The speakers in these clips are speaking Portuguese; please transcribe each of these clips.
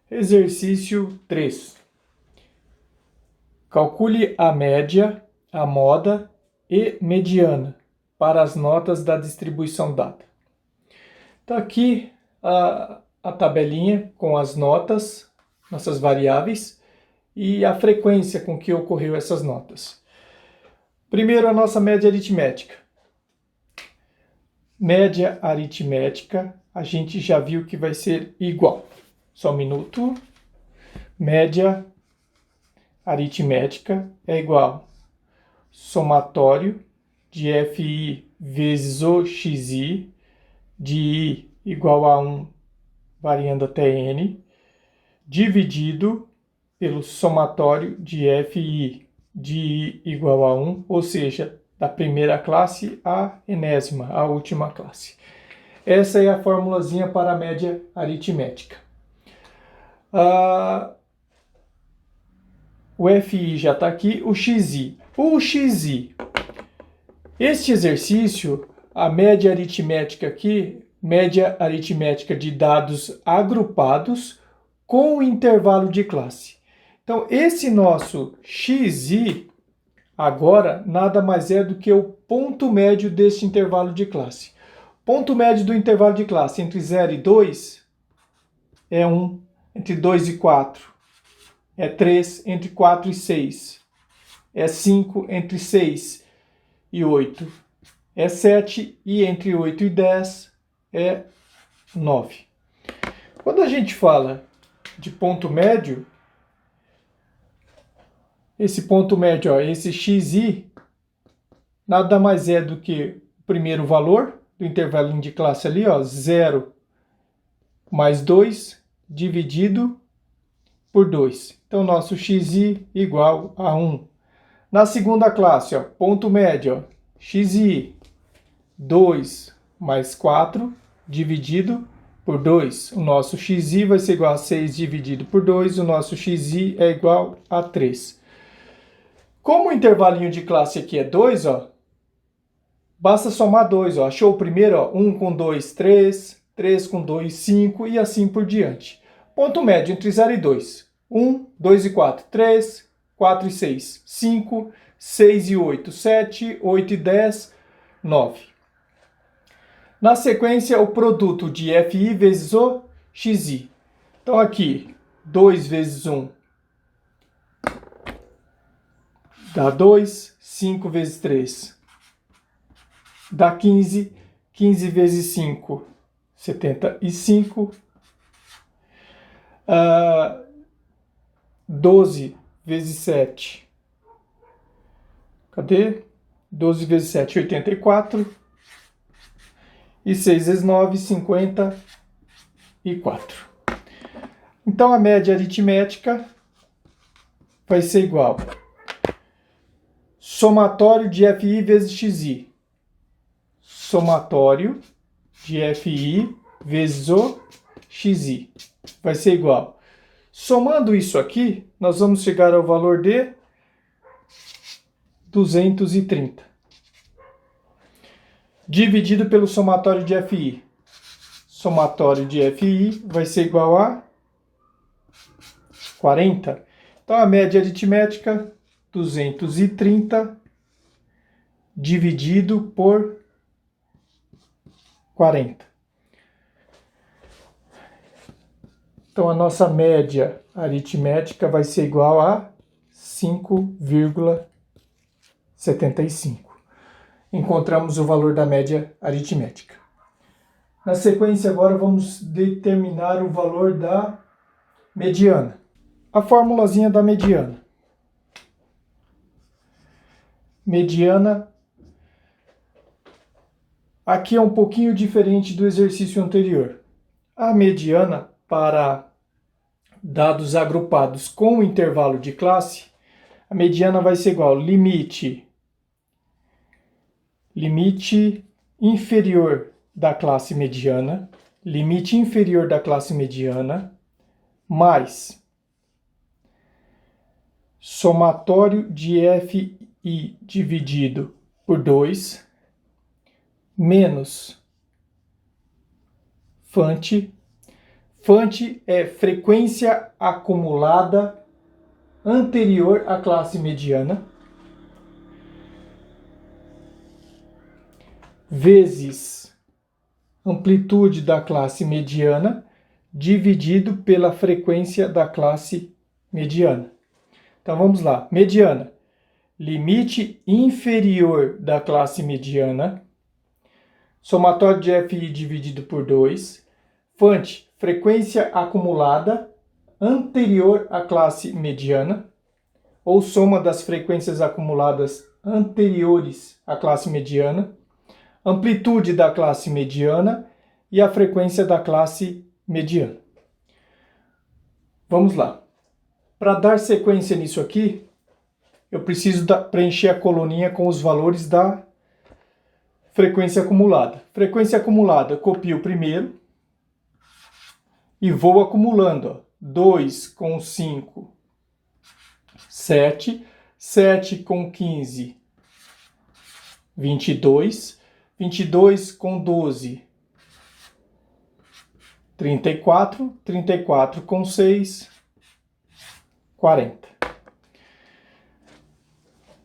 Exercício 3. Calcule a média, a moda e mediana para as notas da distribuição dada. Então aqui a tabelinha com as notas, nossas variáveis, e a frequência com que ocorreu essas notas. Primeiro, a nossa média aritmética. Média aritmética, a gente já viu que vai ser igual. Só um minuto. Média aritmética é igual somatório de FI vezes o XI, de I igual a 1, variando até N, dividido pelo somatório de FI de I igual a 1, ou seja, da primeira classe à enésima, a última classe. Essa é a formulazinha para a média aritmética. O FI já está aqui, o XI. O XI, este exercício, a média aritmética aqui, média aritmética de dados agrupados com o intervalo de classe. Então, esse nosso XI, agora, nada mais é do que o ponto médio deste intervalo de classe. Ponto médio do intervalo de classe entre 0 e 2 é 1, entre 2 e 4 é 3, entre 4 e 6 é 5, entre 6 e 8 é 7 e entre 8 e 10 é 9. Quando a gente fala de ponto médio, esse ponto médio, esse XI, nada mais é do que o primeiro valor do intervalo de classe ali, 0 mais 2 dividido por 2. Então, nosso XI igual a 1. Na segunda classe, ponto médio, XI, 2 mais 4 dividido por 2. O nosso XI vai ser igual a 6 dividido por 2. O nosso XI é igual a 3. Como o intervalinho de classe aqui é 2, basta somar 2. Achou o primeiro? 1 com 2, 3. 3 com 2, 5 e assim por diante. Ponto médio entre 0 e 2. 1, 2 e 4, 3, 4 e 6, 5, 6 e 8, 7, 8 e 10, 9. Na sequência, o produto de FI vezes o XI. Então aqui, 2 vezes 1 dá 2, 5 vezes 3 dá 15, 15 vezes 5, 75. 12 vezes 7. Cadê? 12 vezes 7, 84. E 6 vezes 9, 54. Então, a média aritmética vai ser igual somatório de FI vezes XI. Somatório de FI vezes o XI vai ser igual. Somando isso aqui, nós vamos chegar ao valor de 230. Dividido pelo somatório de FI. Somatório de FI vai ser igual a 40. Então, a média aritmética, 230 dividido por 40. Então, a nossa média aritmética vai ser igual a 5,75. Encontramos o valor da média aritmética. Na sequência, agora vamos determinar o valor da mediana. A formulazinha da mediana. Mediana. Aqui é um pouquinho diferente do exercício anterior. A mediana para dados agrupados com intervalo de classe, a mediana vai ser igual limite inferior da classe mediana, limite inferior da classe mediana, mais somatório de FI dividido por 2, menos Fante. FANT é frequência acumulada anterior à classe mediana, vezes amplitude da classe mediana, dividido pela frequência da classe mediana. Então vamos lá. Mediana. Limite inferior da classe mediana. Somatório de FI dividido por 2. FANT. Frequência acumulada anterior à classe mediana. Ou soma das frequências acumuladas anteriores à classe mediana. Amplitude da classe mediana e a frequência da classe mediana. Vamos lá. Para dar sequência nisso aqui, eu preciso preencher a coluninha com os valores da frequência acumulada. Frequência acumulada, copio primeiro e vou acumulando. 2 com 5, 7. 7 com 15, 22. 22 com 12, 34. 34 com 6, 40.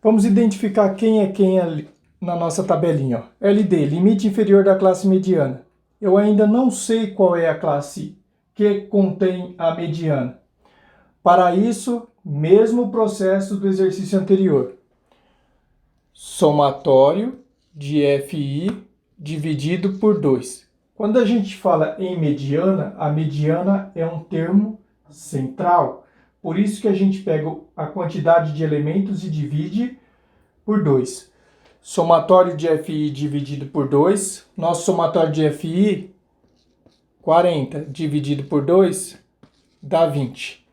Vamos identificar quem é quem ali na nossa tabelinha. Ó. LD, limite inferior da classe mediana. Eu ainda não sei qual é a classe que contém a mediana. Para isso, mesmo processo do exercício anterior. Somatório de FI dividido por 2. Quando a gente fala em mediana, a mediana é um termo central. Por isso que a gente pega a quantidade de elementos e divide por 2. Somatório de FI dividido por 2. Nosso somatório de FI, 40 dividido por 2, dá 20.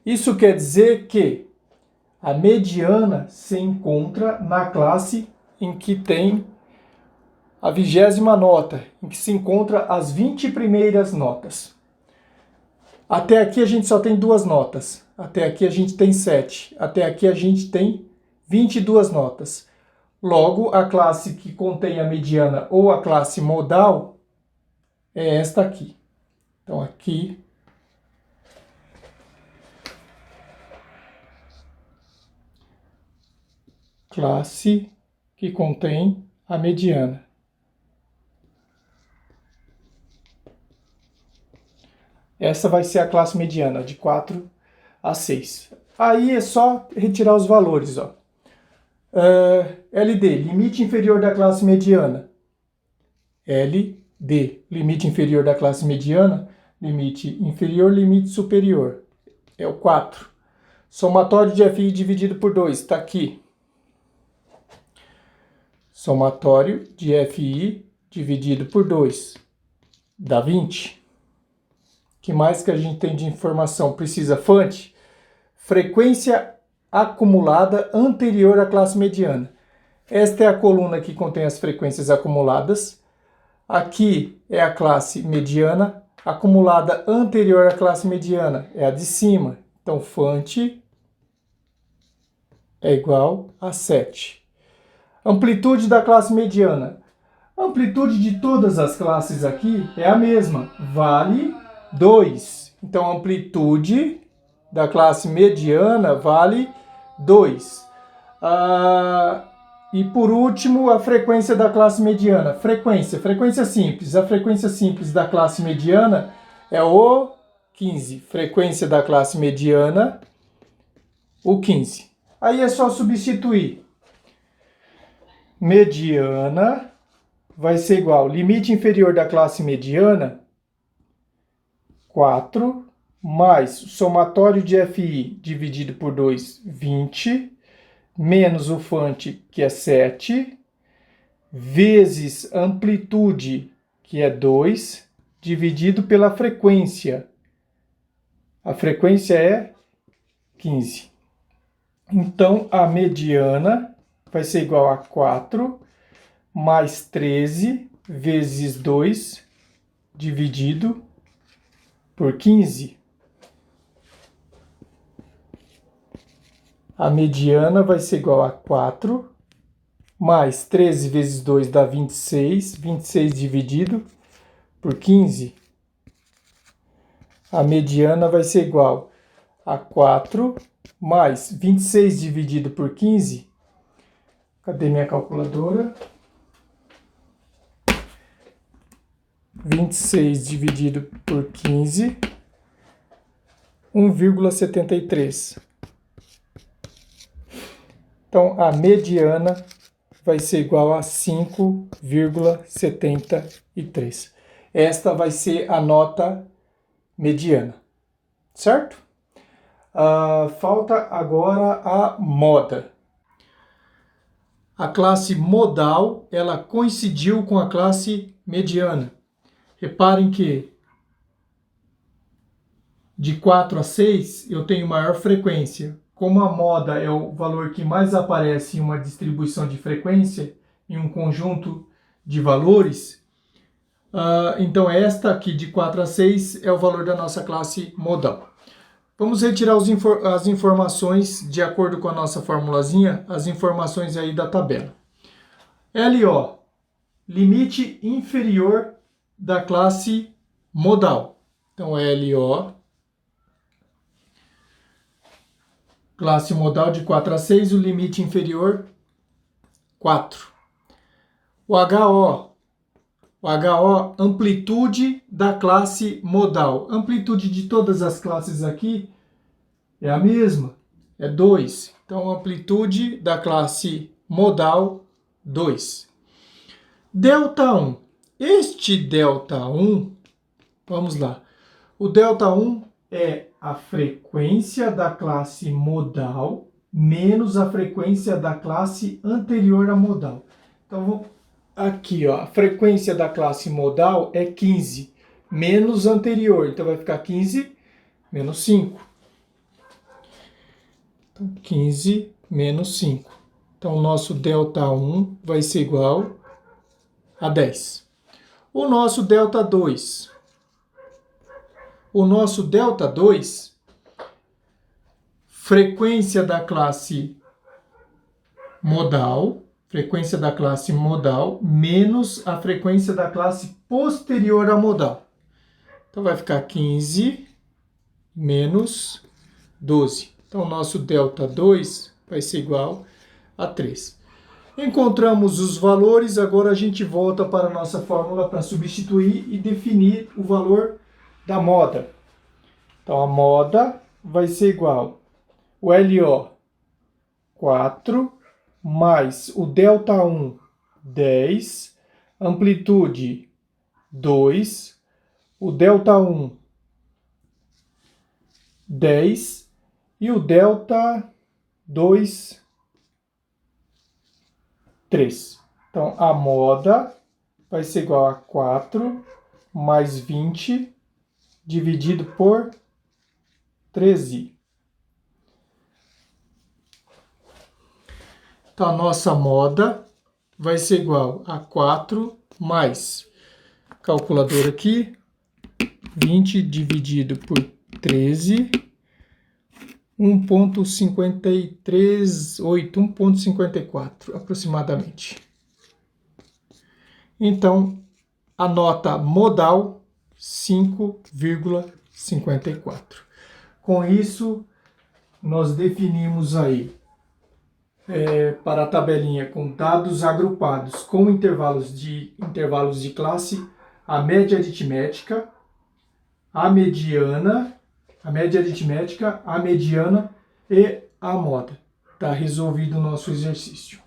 Isso quer dizer que a mediana se encontra na classe em que tem a 20ª nota, em que se encontra as 20 primeiras notas. Até aqui a gente só tem 2 notas. Até aqui a gente tem 7. Até aqui a gente tem 22 notas. Logo, a classe que contém a mediana ou a classe modal é esta aqui. Então aqui classe que contém a mediana. Essa vai ser a classe mediana, de 4 a 6. Aí é só retirar os valores. Ó. LD, limite inferior da classe mediana. LD, limite inferior da classe mediana. Limite inferior, limite superior. É o 4. Somatório de FI dividido por 2, está aqui. Somatório de FI dividido por 2, dá 20. O que mais que a gente tem de informação? Precisa FANT, frequência acumulada anterior à classe mediana. Esta é a coluna que contém as frequências acumuladas. Aqui é a classe mediana, acumulada anterior à classe mediana, é a de cima. Então, FANT é igual a 7. Amplitude da classe mediana. A amplitude de todas as classes aqui é a mesma, vale 2. Então, a amplitude da classe mediana vale 2. E por último, a frequência da classe mediana. Frequência simples. A frequência simples da classe mediana é o 15. Frequência da classe mediana, o 15. Aí é só substituir. Mediana vai ser igual limite inferior da classe mediana, 4, mais somatório de FI dividido por 2, 20, menos o FANT, que é 7, vezes amplitude, que é 2, dividido pela frequência. A frequência é 15. Então, a mediana vai ser igual a 4 mais 13 vezes 2 dividido por 15. A mediana vai ser igual a 4 mais 13 vezes 2 dá 26. 26 dividido por 15. a mediana vai ser igual a 4 mais 26 dividido por 15. Cadê minha calculadora? 26 dividido por 15, 1,73. Então, a mediana vai ser igual a 5,73. Esta vai ser a nota mediana, certo? Falta agora a moda. A classe modal, ela coincidiu com a classe mediana. Reparem que de 4 a 6 eu tenho maior frequência. Como a moda é o valor que mais aparece em uma distribuição de frequência, em um conjunto de valores, então esta aqui de 4 a 6 é o valor da nossa classe modal. Vamos retirar as informações de acordo com a nossa formulazinha, as informações aí da tabela. LO, limite inferior da classe modal. Então, LO, classe modal de 4 a 6, o limite inferior, 4. O HO, amplitude da classe modal. Amplitude de todas as classes aqui é a mesma, é 2. Então, amplitude da classe modal, 2. Delta 1. Este delta 1, vamos lá. O delta 1 é a frequência da classe modal menos a frequência da classe anterior à modal. Então, aqui, ó, a frequência da classe modal é 15, menos anterior. Então, vai ficar 15 menos 5. Então, 15 menos 5. Então, o nosso delta 1 vai ser igual a 10. O nosso delta 2. Frequência da classe modal, menos a frequência da classe posterior à modal. Então, vai ficar 15 menos 12. Então, o nosso delta 2 vai ser igual a 3. Encontramos os valores, agora a gente volta para a nossa fórmula para substituir e definir o valor da moda. Então, a moda vai ser igual o LO, 4, mais o delta 1, 10, amplitude, 2, o delta 1, 10, e o delta 2, 3. Então, a moda vai ser igual a 4 mais 20 dividido por 13. Então, a nossa moda vai ser igual a 4 mais, calculadora aqui, 20 dividido por 13, 1,53, 1,54 aproximadamente. Então, a nota modal, 5,54. Com isso, nós definimos aí, para a tabelinha com dados agrupados com intervalos de classe, a média aritmética, a mediana, a média aritmética, a mediana e a moda. Está resolvido o nosso exercício.